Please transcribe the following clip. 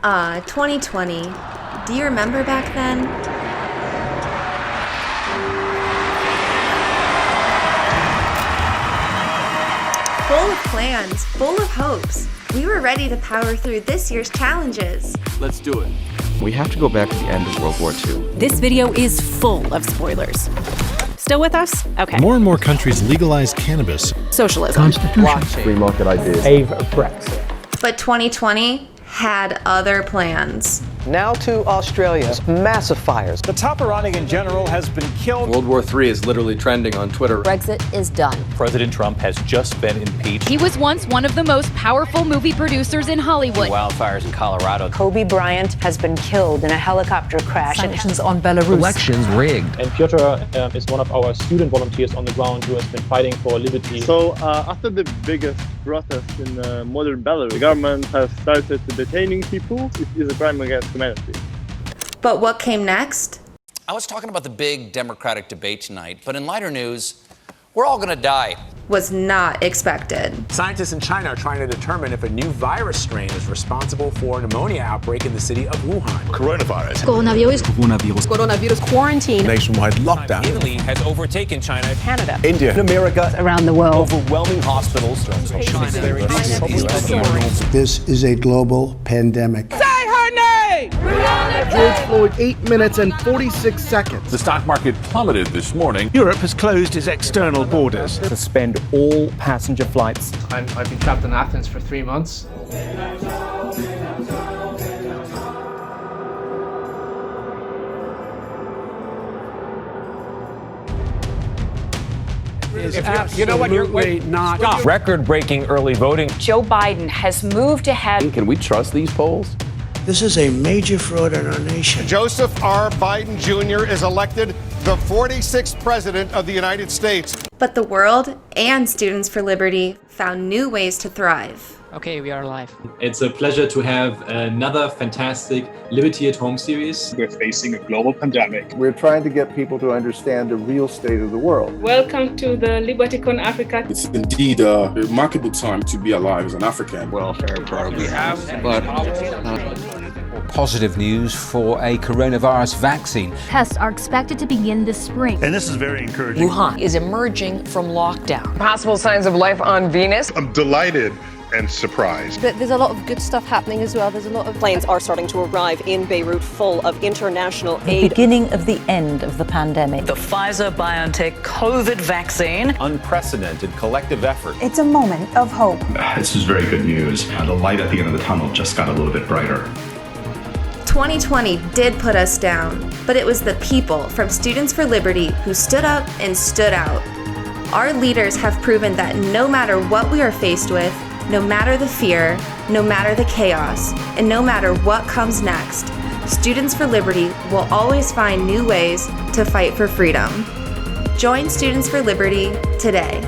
2020. Do you remember back then? Full of plans, full of hopes. We were ready to power through this year's challenges. Let's do it. We have to go back to the end of World War II. This video is full of spoilers. Still with us? Okay. More and more countries legalize cannabis. Socialism. Blockchain. Free market ideas. Save Brexit. But 2020 had other plans. Now to Australia's massive fires. The top Iranian general has been killed. World War III is literally trending on Twitter. Brexit is done. President Trump has just been impeached. He was once one of the most powerful movie producers in Hollywood. Wildfires in Colorado. Kobe Bryant has been killed in a helicopter crash. Sanctions on Belarus. Elections rigged. And Piotr is one of our student volunteers on the ground who has been fighting for liberty. So after the biggest protest in modern Belarus, the government has started detaining people. It is a crime against humanity. But what came next? I was talking about the big Democratic debate tonight, but in lighter news, we're all going to die. Was not expected. Scientists in China are trying to determine if a new virus strain is responsible for a pneumonia outbreak in the city of Wuhan. Coronavirus. Quarantine. Nationwide lockdown. Italy has overtaken China. Canada. India. America. Around the world. Overwhelming hospitals. This is a global pandemic. George Floyd, 8 minutes and 46 seconds. The stock market plummeted this morning. Europe has closed its external borders. Suspend all passenger flights. I've been trapped in Athens for 3 months. You know what? You're not. Record-breaking early voting. Joe Biden has moved ahead. Can we trust these polls? This is a major fraud in our nation. Joseph R. Biden Jr. is elected the 46th president of the United States. But the world and Students for Liberty found new ways to thrive. Okay, we are alive. It's a pleasure to have another fantastic Liberty at Home series. We're facing a global pandemic. We're trying to get people to understand the real state of the world. Welcome to the LibertyCon Africa. It's indeed a remarkable time to be alive as an African. Welfare program. But positive news for a coronavirus vaccine. Tests are expected to begin this spring. And this is very encouraging. Wuhan is emerging from lockdown. Possible signs of life on Venus. I'm delighted and surprised. But there's a lot of good stuff happening as well. There's a lot of planes are starting to arrive in Beirut full of international aid. Beginning of the end of the pandemic. The Pfizer-BioNTech COVID vaccine. Unprecedented collective effort. It's a moment of hope. This is very good news. The light at the end of the tunnel just got a little bit brighter. 2020 did put us down, but it was the people from Students for Liberty who stood up and stood out. Our leaders have proven that no matter what we are faced with, no matter the fear, no matter the chaos, and no matter what comes next, Students for Liberty will always find new ways to fight for freedom. Join Students for Liberty today.